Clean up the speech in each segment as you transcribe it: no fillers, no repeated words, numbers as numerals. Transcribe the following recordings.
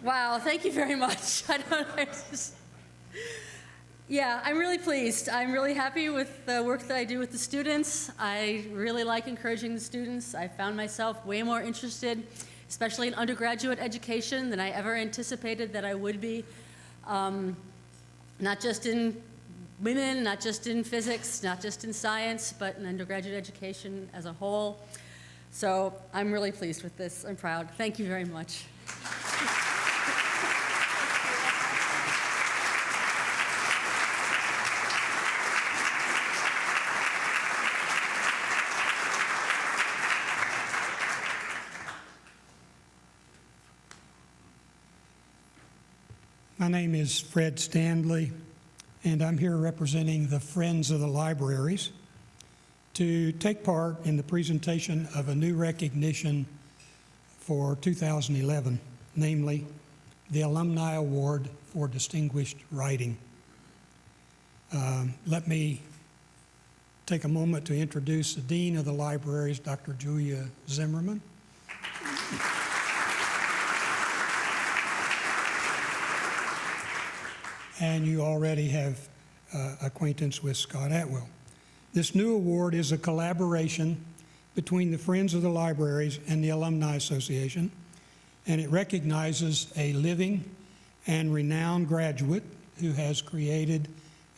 Wow, thank you very much. Yeah, I'm really pleased. I'm really happy with the work that I do with the students. I really like encouraging the students. I found myself way more interested, especially in undergraduate education, than I ever anticipated that I would be. Not just in women, not just in physics, not just in science, but in undergraduate education as a whole. So I'm really pleased with this. I'm proud. Thank you very much. My name is Fred Standley, and I'm here representing the Friends of the Libraries to take part in the presentation of a new recognition for 2011, namely the Alumni Award for Distinguished Writing. Let me take a moment to introduce the Dean of the Libraries, Dr. Julia Zimmerman. And you already have acquaintance with Scott Atwell. This new award is a collaboration between the Friends of the Libraries and the Alumni Association, and it recognizes a living and renowned graduate who has created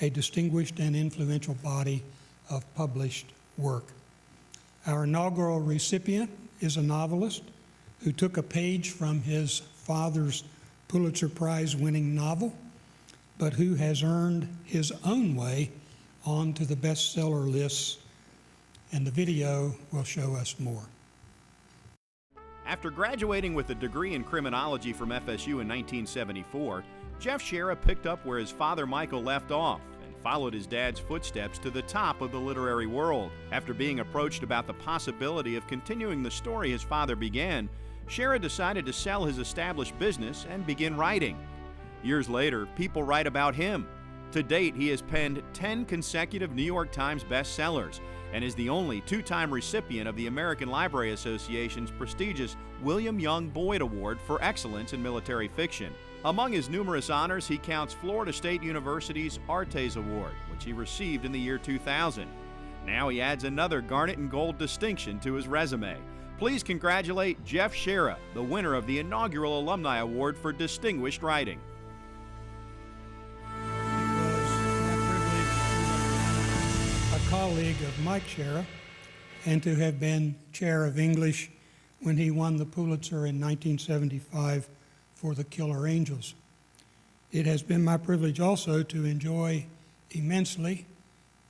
a distinguished and influential body of published work. Our inaugural recipient is a novelist who took a page from his father's Pulitzer Prize-winning novel, but who has earned his own way onto the bestseller lists, and the video will show us more. After graduating with a degree in criminology from FSU in 1974, Jeff Shaara picked up where his father Michael left off and followed his dad's footsteps to the top of the literary world. After being approached about the possibility of continuing the story his father began, Shaara decided to sell his established business and begin writing. Years later, people write about him. To date, he has penned 10 consecutive New York Times bestsellers and is the only two-time recipient of the American Library Association's prestigious William Young Boyd Award for Excellence in Military Fiction. Among his numerous honors, he counts Florida State University's Artes Award, which he received in the year 2000. Now he adds another garnet and gold distinction to his resume. Please congratulate Jeff Shaara, the winner of the inaugural Alumni Award for Distinguished Writing. Colleague of Mike Shaara, and to have been chair of English when he won the Pulitzer in 1975 for The Killer Angels. It has been my privilege also to enjoy immensely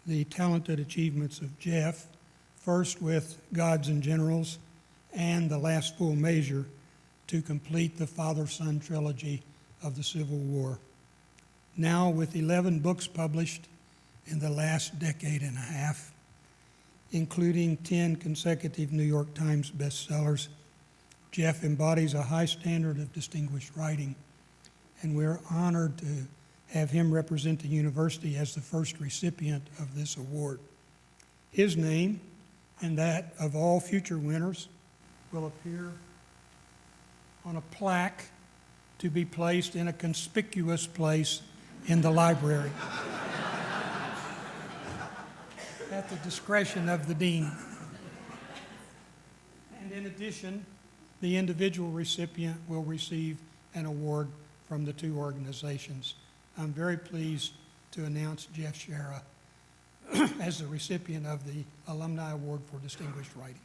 the talented achievements of Jeff, first with Gods and Generals and The Last Full Measure, to complete the father-son trilogy of the Civil War. Now with 11 books published in the last decade and a half, including 10 consecutive New York Times bestsellers, Jeff embodies a high standard of distinguished writing, and we're honored to have him represent the university as the first recipient of this award. His name and that of all future winners will appear on a plaque to be placed in a conspicuous place in the library at the discretion of the dean. And in addition, the individual recipient will receive an award from the two organizations. I'm very pleased to announce Jeff Shaara as the recipient of the Alumni Award for Distinguished Writing.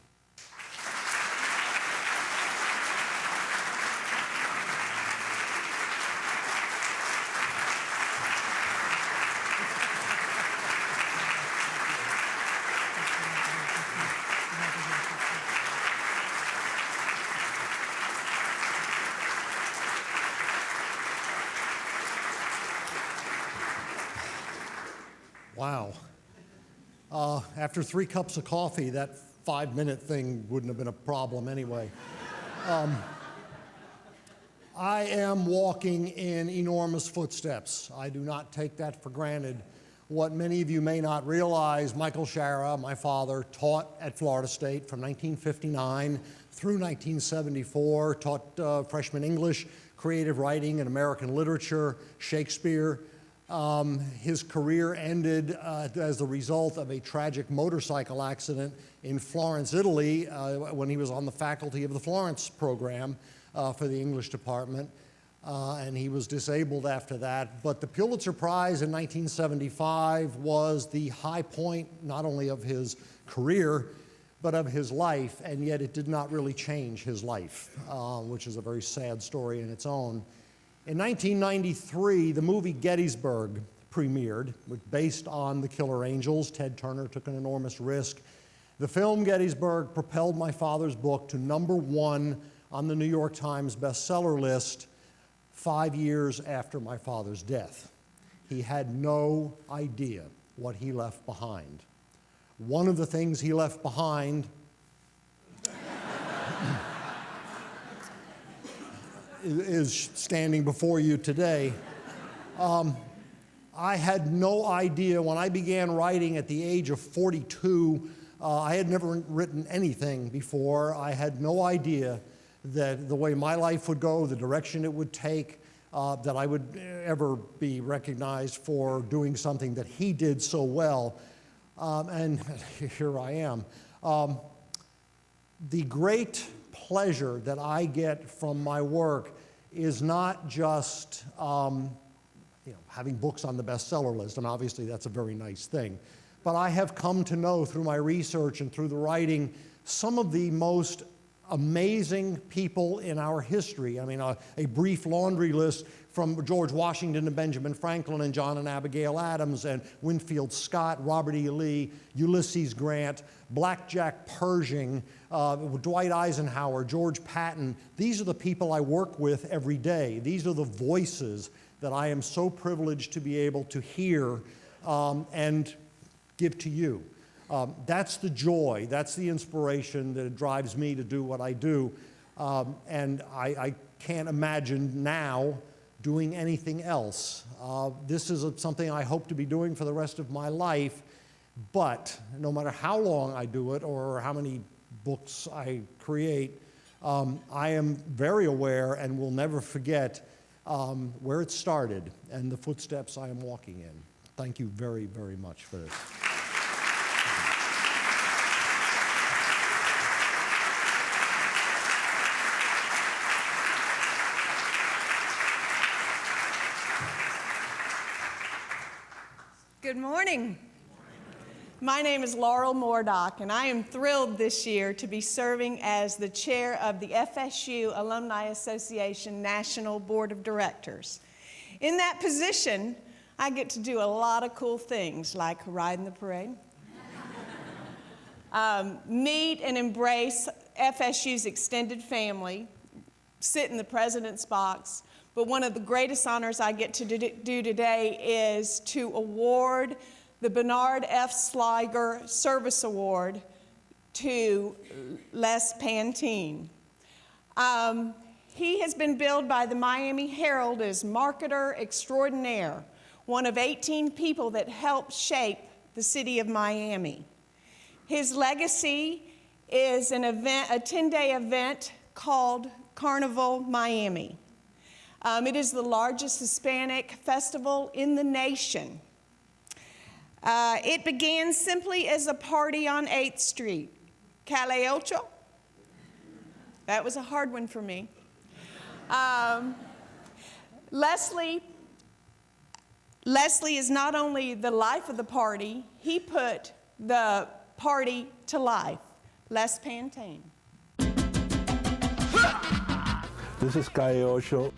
Wow. After 3 cups of coffee, that 5-minute thing wouldn't have been a problem anyway. I am walking in enormous footsteps. I do not take that for granted. What many of you may not realize, Michael Shaara, my father, taught at Florida State from 1959 through 1974, taught freshman English, creative writing and American literature, Shakespeare. His career ended as the result of a tragic motorcycle accident in Florence, Italy, when he was on the faculty of the Florence program for the English department. And he was disabled after that. But the Pulitzer Prize in 1975 was the high point not only of his career, but of his life, and yet it did not really change his life, which is a very sad story in its own. In 1993, the movie Gettysburg premiered, based on The Killer Angels. Ted Turner took an enormous risk. The film Gettysburg propelled my father's book to #1 on the New York Times bestseller list 5 years after my father's death. He had no idea what he left behind. One of the things he left behind is standing before you today. I had no idea when I began writing at the age of 42. I had never written anything before. I had no idea that the way my life would go, the direction it would take, that I would ever be recognized for doing something that he did so well. And here I am. The great pleasure that I get from my work is not just having books on the bestseller list, and obviously that's a very nice thing. But I have come to know through my research and through the writing some of the most amazing people in our history. I mean, a brief laundry list from George Washington to Benjamin Franklin and John and Abigail Adams and Winfield Scott, Robert E. Lee, Ulysses Grant, Blackjack Pershing, Dwight Eisenhower, George Patton. These are the people I work with every day. These are the voices that I am so privileged to be able to hear and give to you. That's the joy, that's the inspiration that drives me to do what I do. And I can't imagine now doing anything else. This is something I hope to be doing for the rest of my life, but no matter how long I do it or how many books I create, I am very aware and will never forget where it started and the footsteps I am walking in. Thank you very, very much for this. Good morning. My name is Laurel Moordock, and I am thrilled this year to be serving as the chair of the FSU Alumni Association National Board of Directors. In that position, I get to do a lot of cool things, like ride in the parade, meet and embrace FSU's extended family, sit in the president's box. But one of the greatest honors I get to do today is to award the Bernard F. Sliger Service Award to Les Pantene. He has been billed by the Miami Herald as marketer extraordinaire, one of 18 people that helped shape the city of Miami. His legacy is an event, a 10-day event called Carnival Miami. It is the largest Hispanic festival in the nation. It began simply as a party on 8th Street. Calle Ocho? That was a hard one for me. Leslie is not only the life of the party, he put the party to life. Les Pantene. This is Calle Ocho.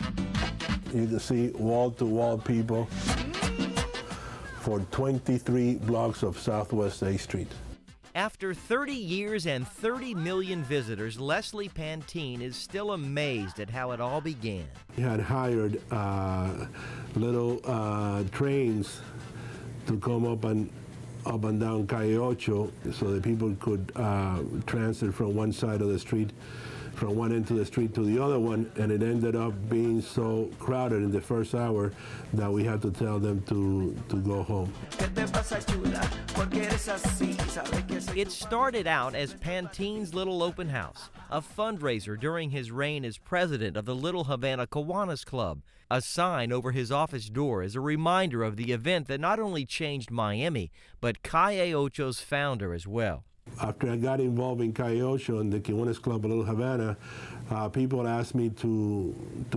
You can see wall-to-wall people for 23 blocks of Southwest 8th Street. After 30 years and 30 million visitors, Leslie Pantene is still amazed at how it all began. He had hired little trains to come up and down Calle Ocho so that people could transit from one side of the street from one end of the street to the other one, and it ended up being so crowded in the first hour that we had to tell them to go home. It started out as Pantene's Little Open House, a fundraiser during his reign as president of the Little Havana Kiwanis Club. A sign over his office door is a reminder of the event that not only changed Miami, but Calle Ocho's founder as well. After I got involved in Calle Ocho and the Kiwanis Club of Little Havana, people asked me to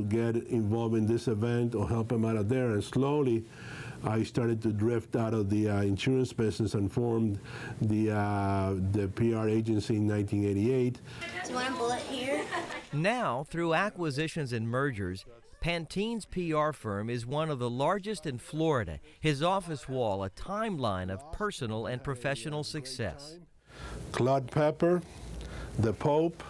get involved in this event or help them out of there, and slowly I started to drift out of the insurance business and formed the PR agency in 1988. Do you want a bullet here? Now, through acquisitions and mergers, Pantene's PR firm is one of the largest in Florida. His office wall, a timeline of personal and professional success. Claude Pepper, the Pope,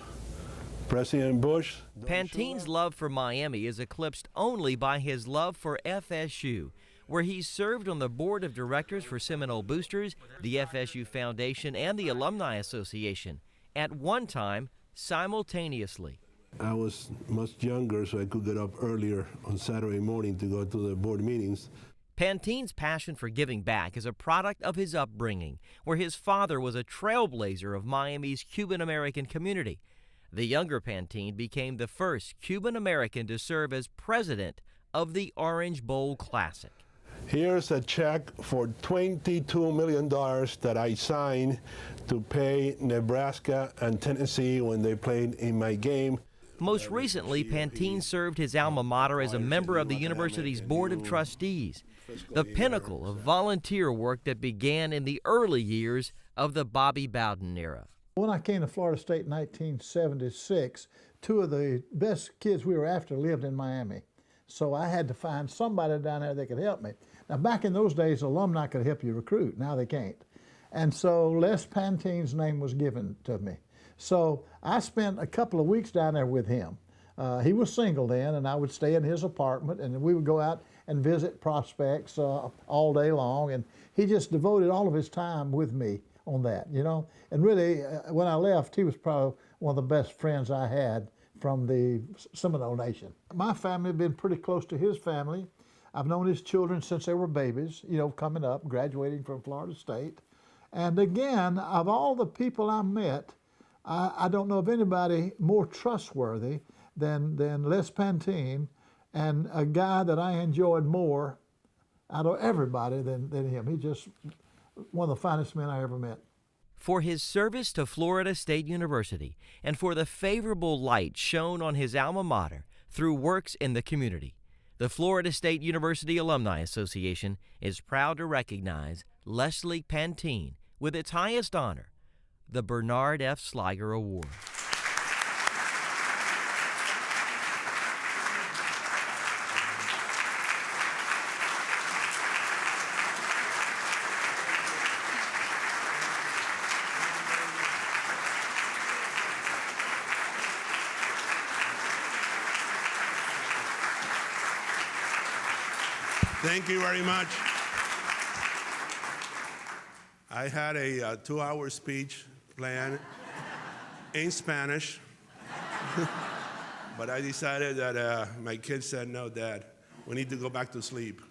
President Bush. Pantene's love for Miami is eclipsed only by his love for FSU, where he's served on the board of directors for Seminole Boosters, the FSU Foundation, and the Alumni Association, at one time simultaneously. I was much younger, so I could get up earlier on Saturday morning to go to the board meetings. Pantene's passion for giving back is a product of his upbringing, where his father was a trailblazer of Miami's Cuban-American community. The younger Pantene became the first Cuban-American to serve as president of the Orange Bowl Classic. Here's a check for $22 million that I signed to pay Nebraska and Tennessee when they played in my game. Most recently, Pantene served his alma mater as a member of the university's Board of Trustees, the pinnacle of volunteer work that began in the early years of the Bobby Bowden era. When I came to Florida State in 1976, two of the best kids we were after lived in Miami. So I had to find somebody down there that could help me. Now, back in those days, alumni could help you recruit. Now they can't. And so Les Pantene's name was given to me. So I spent a couple of weeks down there with him. He was single then, and I would stay in his apartment, and we would go out and visit prospects all day long. And he just devoted all of his time with me on that, you know. And really, when I left, he was probably one of the best friends I had from the Seminole Nation. My family had been pretty close to his family. I've known his children since they were babies, you know, coming up, graduating from Florida State. And again, of all the people I met, I don't know of anybody more trustworthy than Les Pantene, and a guy that I enjoyed more out of everybody than him. He's just one of the finest men I ever met. For his service to Florida State University and for the favorable light shown on his alma mater through works in the community, the Florida State University Alumni Association is proud to recognize Leslie Pantene with its highest honor, the Bernard F. Sliger Award. Thank you very much. I had a 2-hour speech planned in Spanish, but I decided that my kids said, no, Dad, we need to go back to sleep.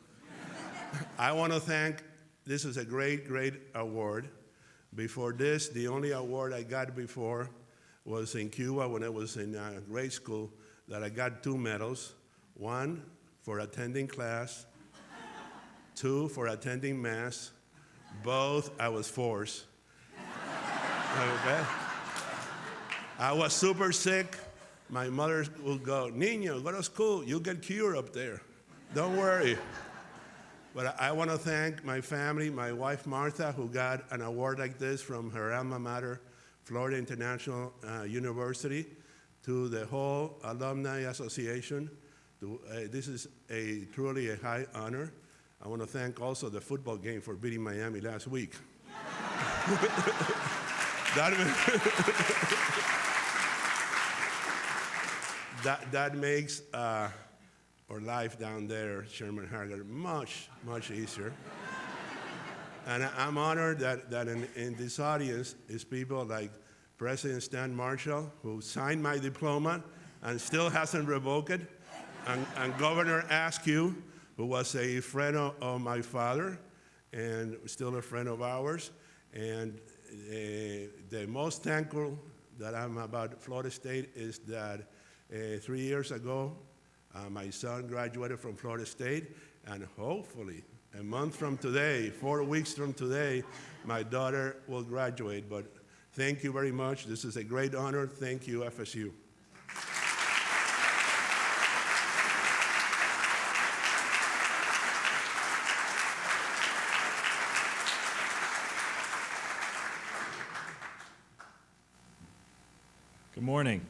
I want to thank, this is a great, great award. Before this, the only award I got before was in Cuba when I was in grade school, that I got 2 medals. 1 for attending class, 2 for attending mass. Both I was forced. Okay. I was super sick. My mother would go, Niño, go to school. You'll get cured up there. Don't worry. But I want to thank my family, my wife Martha, who got an award like this from her alma mater, Florida International University, to the whole Alumni Association. This is truly a high honor. I want to thank also the football game for beating Miami last week. that makes our life down there, Chairman Harger, much, much easier. And I'm honored that in this audience is people like President Stan Marshall, who signed my diploma and still hasn't revoked it, and Governor Askew, who was a friend of my father and still a friend of ours. And the most thankful that I'm about Florida State is that 3 years ago, my son graduated from Florida State, and hopefully a month from today, 4 weeks from today, my daughter will graduate. But thank you very much. This is a great honor. Thank you, FSU. Good morning.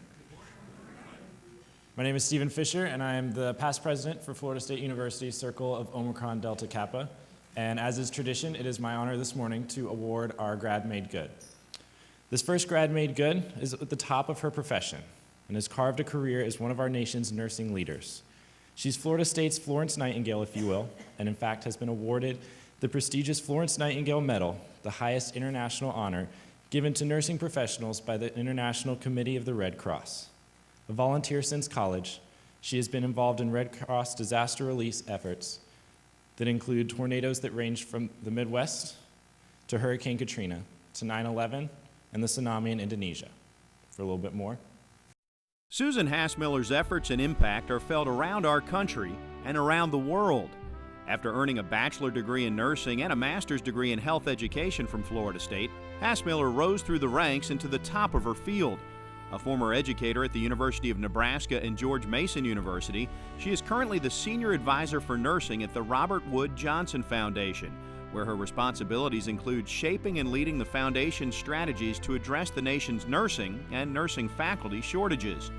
My name is Stephen Fisher, and I am the past president for Florida State University's Circle of Omicron Delta Kappa. And as is tradition, it is my honor this morning to award our grad made good. This first grad made good is at the top of her profession and has carved a career as one of our nation's nursing leaders. She's Florida State's Florence Nightingale, if you will, and in fact has been awarded the prestigious Florence Nightingale Medal, the highest international honor given to nursing professionals by the International Committee of the Red Cross. A volunteer since college, she has been involved in Red Cross disaster relief efforts that include tornadoes that range from the Midwest to Hurricane Katrina to 9/11 and the tsunami in Indonesia. For a little bit more. Susan Hassmiller's efforts and impact are felt around our country and around the world. After earning a bachelor degree in nursing and a master's degree in health education from Florida State, Hassmiller rose through the ranks into the top of her field. A former educator at the University of Nebraska and George Mason University, she is currently the senior advisor for nursing at the Robert Wood Johnson Foundation, where her responsibilities include shaping and leading the foundation's strategies to address the nation's nursing and nursing faculty shortages.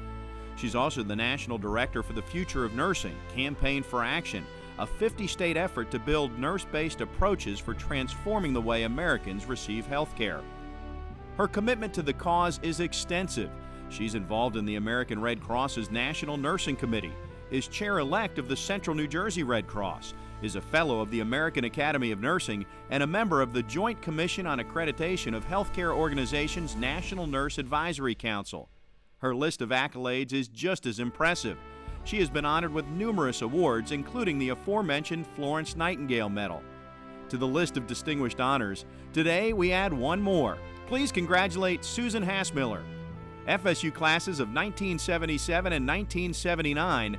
She's also the national director for the Future of Nursing, Campaign for Action, a 50-state effort to build nurse-based approaches for transforming the way Americans receive health care. Her commitment to the cause is extensive. She's involved in the American Red Cross's National Nursing Committee, is chair-elect of the Central New Jersey Red Cross, is a fellow of the American Academy of Nursing, and a member of the Joint Commission on Accreditation of Healthcare Organizations' National Nurse Advisory Council. Her list of accolades is just as impressive. She has been honored with numerous awards, including the aforementioned Florence Nightingale Medal. To the list of distinguished honors, today we add one more. Please congratulate Susan Hassmiller. FSU classes of 1977 and 1979